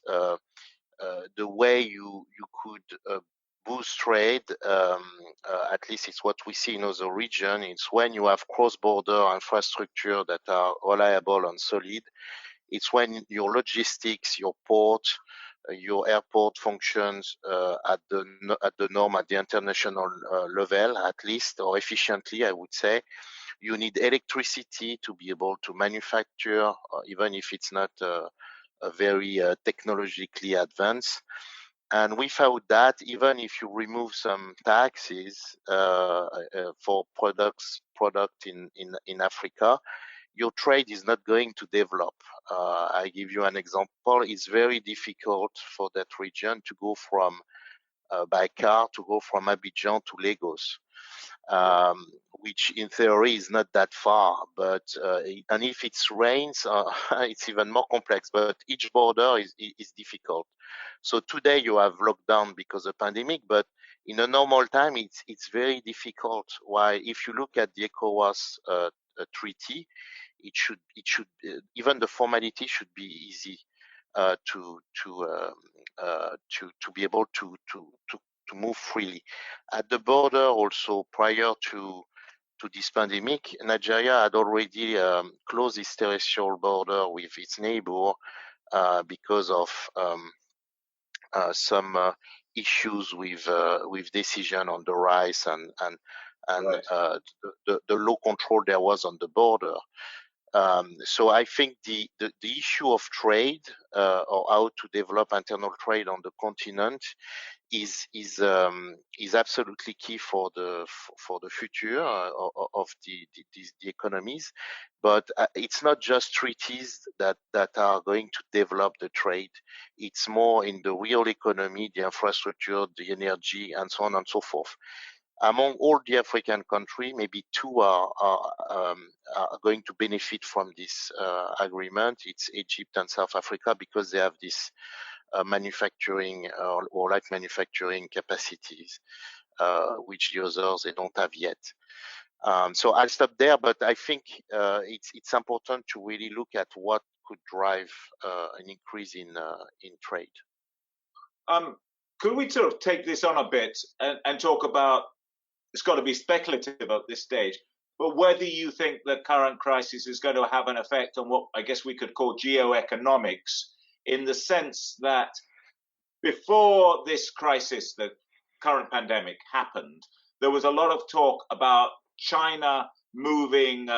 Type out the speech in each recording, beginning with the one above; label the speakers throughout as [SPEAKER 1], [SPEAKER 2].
[SPEAKER 1] the way you could boost trade, at least it's what we see in other regions, it's when you have cross-border infrastructure that are reliable and solid. It's when your logistics, your port, your airport functions at the norm, at the international level, at least, or efficiently, I would say. You need electricity to be able to manufacture, even if it's not very technologically advanced. And without that, even if you remove some taxes for product in Africa, your trade is not going to develop. I give you an example. It's very difficult for that region to go from by car to go from Abidjan to Lagos, which in theory is not that far. But and if it rains, it's even more complex. But each border is difficult. So today you have lockdown because of pandemic, but in a normal time it's very difficult. Why? If you look at the ECOWAS treaty, it should even the formality should be easy to be able to move freely at the border. Also, prior to this pandemic, Nigeria had already closed its terrestrial border with its neighbor because of some issues with decision on the rice and right. The low control there was on the border. So I think the issue of trade or how to develop internal trade on the continent is absolutely key for the future of the economies. But it's not just treaties that are going to develop the trade. It's more in the real economy, the infrastructure, the energy, and so on and so forth. Among all the African countries, maybe two are going to benefit from this agreement. It's Egypt and South Africa, because they have this manufacturing or light manufacturing capacities, which the others they don't have yet. So I'll stop there, but I think it's important to really look at what could drive an increase in trade.
[SPEAKER 2] Could we sort of take this on a bit and talk about, it's got to be speculative at this stage, but whether you think the current crisis is going to have an effect on what I guess we could call geoeconomics, in the sense that before this crisis, the current pandemic happened, there was a lot of talk about China moving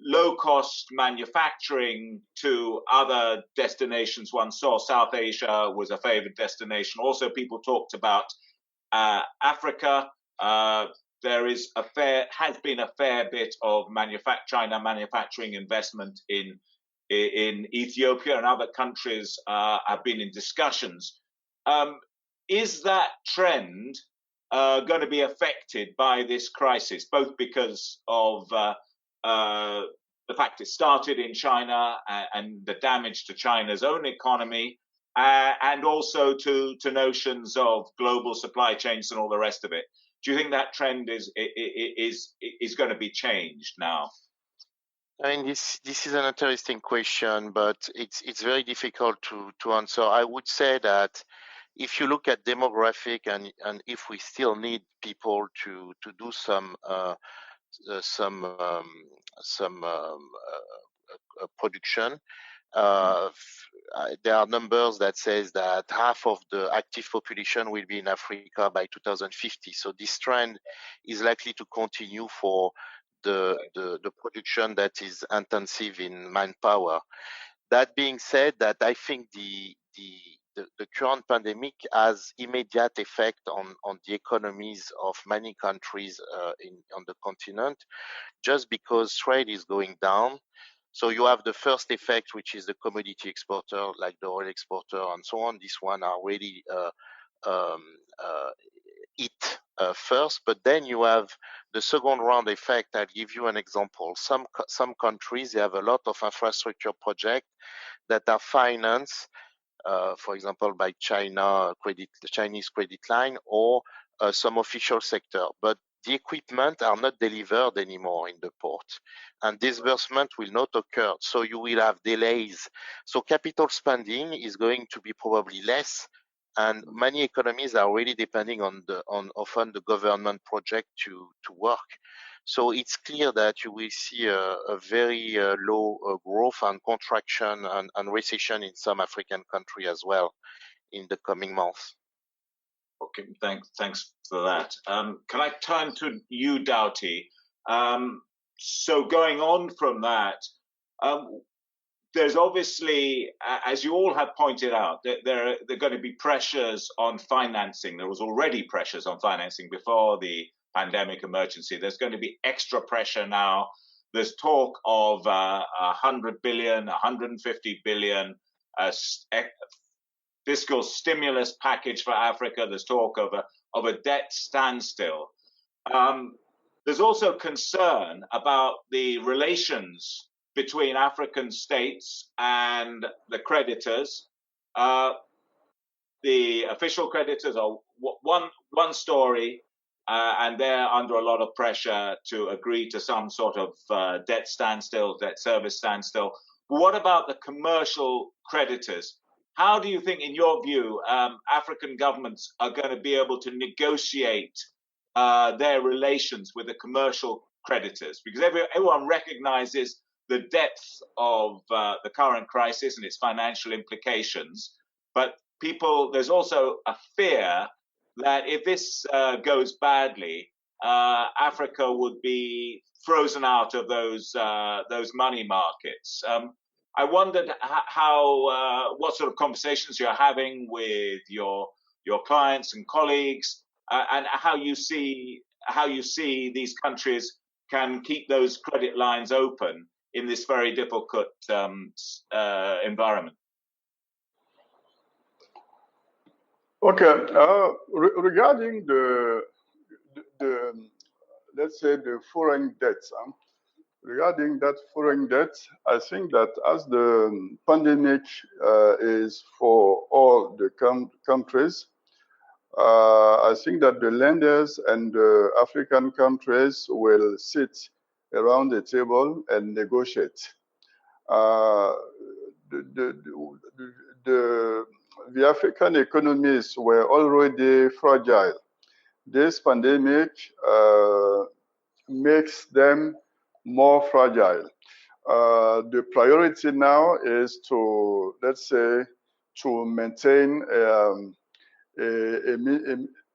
[SPEAKER 2] low-cost manufacturing to other destinations. One saw South Asia was a favored destination. Also, people talked about Africa. There has been a fair bit of China manufacturing investment in Ethiopia, and other countries have been in discussions. Is that trend going to be affected by this crisis, both because of the fact it started in China and the damage to China's own economy, and also to notions of global supply chains and all the rest of it? Do you think that trend is going to be changed now?
[SPEAKER 1] I mean, this is an interesting question, but it's very difficult to answer. I would say that if you look at demographic and if we still need people to do some production, there are numbers that says that half of the active population will be in Africa by 2050. So this trend is likely to continue for the production that is intensive in manpower. That being said, that I think the current pandemic has immediate effect on the economies of many countries on the continent, just because trade is going down. So you have the first effect, which is the commodity exporter, like the oil exporter and so on. This one are really hit first, but then you have the second round effect. I'll give you an example. Some countries, they have a lot of infrastructure projects that are financed, for example, by the Chinese credit line or some official sector. But the equipment are not delivered anymore in the port, and disbursement will not occur. So you will have delays. So capital spending is going to be probably less, and many economies are really depending on often the government project to work. So it's clear that you will see a very low growth and contraction and recession in some African countries as well in the coming months.
[SPEAKER 2] Okay, thanks for that. Can I turn to you, Doughty? So going on from that, there's obviously, as you all have pointed out, there are going to be pressures on financing. There was already pressures on financing before the pandemic emergency. There's going to be extra pressure now. There's talk of 100 billion, 150 billion fiscal stimulus package for Africa. There's talk of a debt standstill. There's also concern about the relations between African states and the creditors. The official creditors are one story, and they're under a lot of pressure to agree to some sort of debt standstill, debt service standstill. What about the commercial creditors? How do you think, in your view, African governments are going to be able to negotiate their relations with the commercial creditors? Because everyone recognizes the depth of the current crisis and its financial implications. But there's also a fear that if this goes badly, Africa would be frozen out of those money markets. I wondered what sort of conversations you're having with your clients and colleagues, and how you see these countries can keep those credit lines open in this very difficult environment.
[SPEAKER 3] Okay, regarding the let's say the foreign debts. Regarding that foreign debt, I think that as the pandemic is for all the countries, I think that the lenders and the African countries will sit around the table and negotiate. The African economies were already fragile. This pandemic makes them more fragile. The priority now is to, let's say, to maintain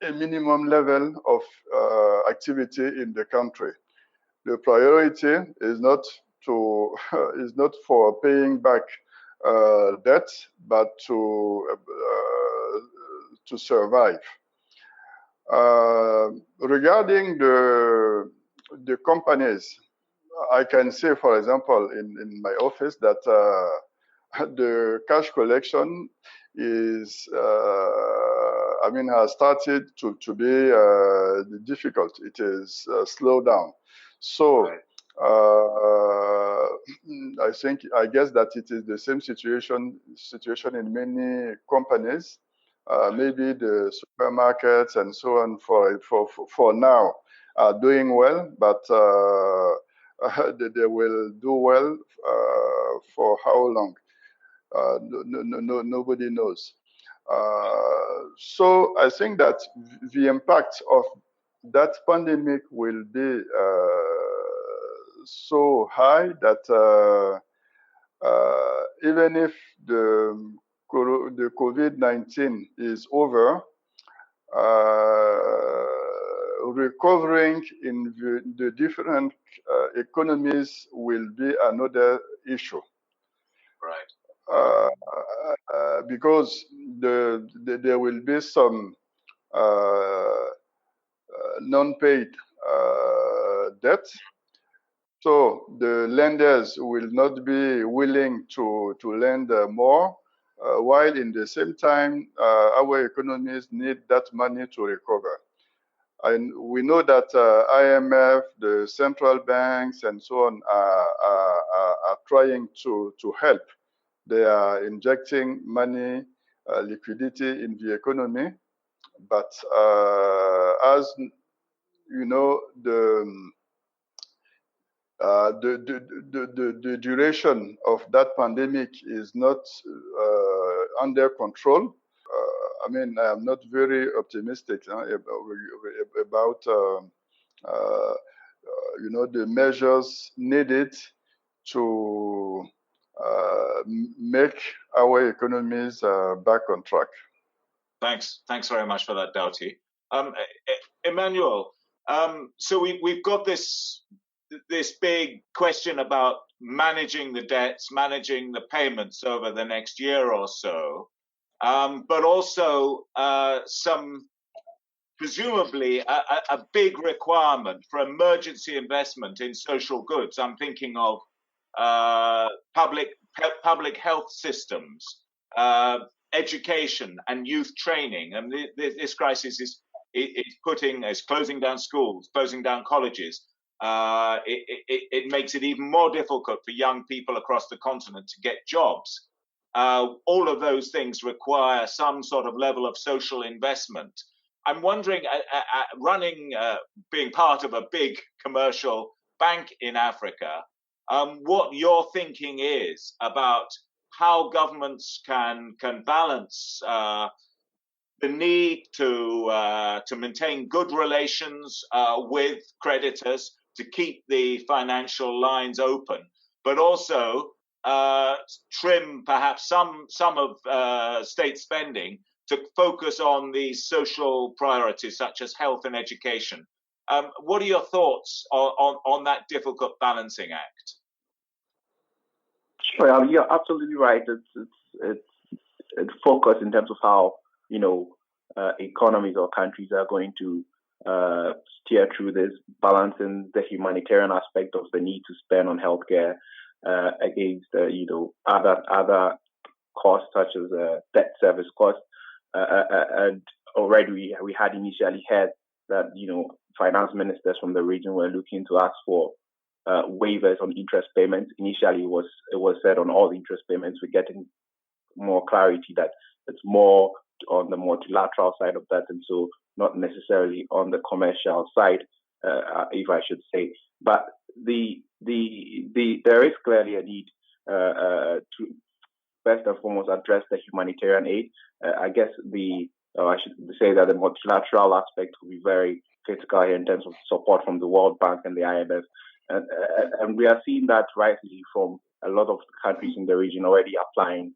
[SPEAKER 3] a minimum level of activity in the country. The priority is not for paying back debt, but to survive. Regarding the companies, I can say, for example, in my office that the cash collection is, has started to be difficult. It is slowed down. So I guess that it is the same situation in many companies. Maybe the supermarkets and so on for now are doing well, but they will do well for how long? Nobody knows. So I think that the impact of that pandemic will be so high that even if the COVID-19 is over, recovering in the different economies will be another issue.
[SPEAKER 2] Right.
[SPEAKER 3] Because there will be some non-paid debt. So the lenders will not be willing to lend more, while in the same time, our economies need that money to recover. And we know that IMF, the central banks, and so on are trying to help. They are injecting money, liquidity in the economy. But as the duration of that pandemic is not under control. I mean, I'm not very optimistic about the measures needed to make our economies back on track.
[SPEAKER 2] Thanks very much for that, Doughty. Emmanuel, so we've got this big question about managing the debts, managing the payments over the next year or so, but also some presumably a big requirement for emergency investment in social goods. I'm thinking of public health systems, education and youth training. And this crisis is closing down schools, closing down colleges. It makes it even more difficult for young people across the continent to get jobs. All of those things require some sort of level of social investment. I'm wondering, being part of a big commercial bank in Africa, what your thinking is about how governments can balance the need to maintain good relations with creditors, to keep the financial lines open, but also trim perhaps some of state spending to focus on these social priorities such as health and education. What are your thoughts on that difficult balancing act?
[SPEAKER 4] Sure, you're absolutely right. It's focused in terms of how economies or countries are going to steer through this, balancing the humanitarian aspect of the need to spend on healthcare against other costs such as debt service costs. And already we had initially heard that finance ministers from the region were looking to ask for waivers on interest payments. Initially, it was said on all interest payments. We're getting more clarity that it's more on the multilateral side of that, and so not necessarily on the commercial side, if I should say. But there is clearly a need to first and foremost address the humanitarian aid. I guess I should say that the multilateral aspect will be very critical here in terms of support from the World Bank and the IMF. And we are seeing that rightly from a lot of countries in the region already applying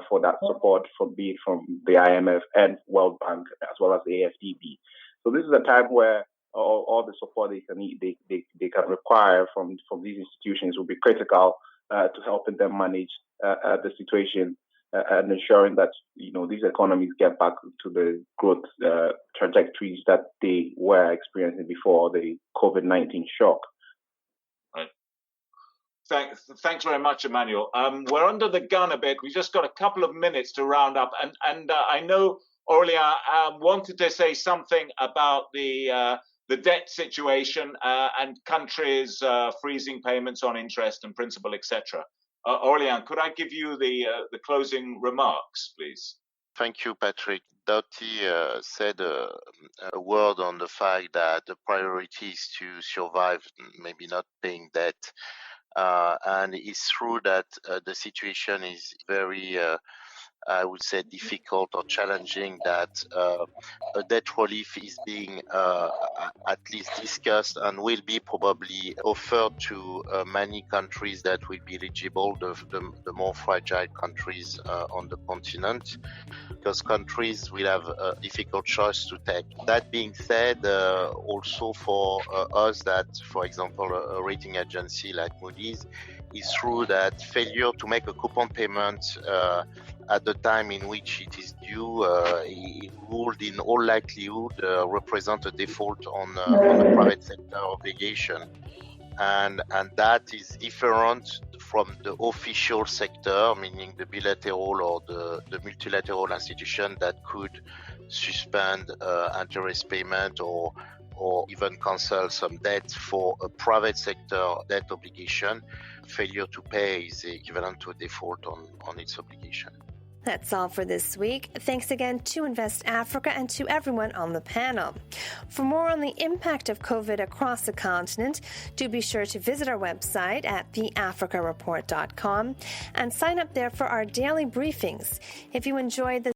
[SPEAKER 4] for that support, be it from the IMF and World Bank, as well as the AFDB. So this is a time where all the support they can require from these institutions will be critical to helping them manage the situation and ensuring that these economies get back to the growth trajectories that they were experiencing before the COVID-19 shock.
[SPEAKER 2] Right. Thanks very much, Emmanuel. We're under the gun a bit. We just got a couple of minutes to round up, and I know Aurélien wanted to say something about the debt situation and countries freezing payments on interest and principal, etc. Aurélien, could I give you the closing remarks, please?
[SPEAKER 1] Thank you, Patrick. Doughty said a word on the fact that the priority is to survive, maybe not paying debt. And it's true that the situation is very, I would say, difficult or challenging, that a debt relief is being at least discussed and will be probably offered to many countries that will be eligible, the more fragile countries on the continent, because countries will have a difficult choice to take. That being said, also for us, that, for example, a rating agency like Moody's, it's true that failure to make a coupon payment at the time in which it is due, it would in all likelihood represent a default on the private sector obligation. And that is different from the official sector, meaning the bilateral or the multilateral institution that could suspend interest payment or even cancel some debt. For a private sector debt obligation, failure to pay is equivalent to a default on its obligation.
[SPEAKER 5] That's all for this week. Thanks again to Invest Africa and to everyone on the panel. For more on the impact of COVID across the continent, do be sure to visit our website at theafricareport.com and sign up there for our daily briefings. If you enjoyed the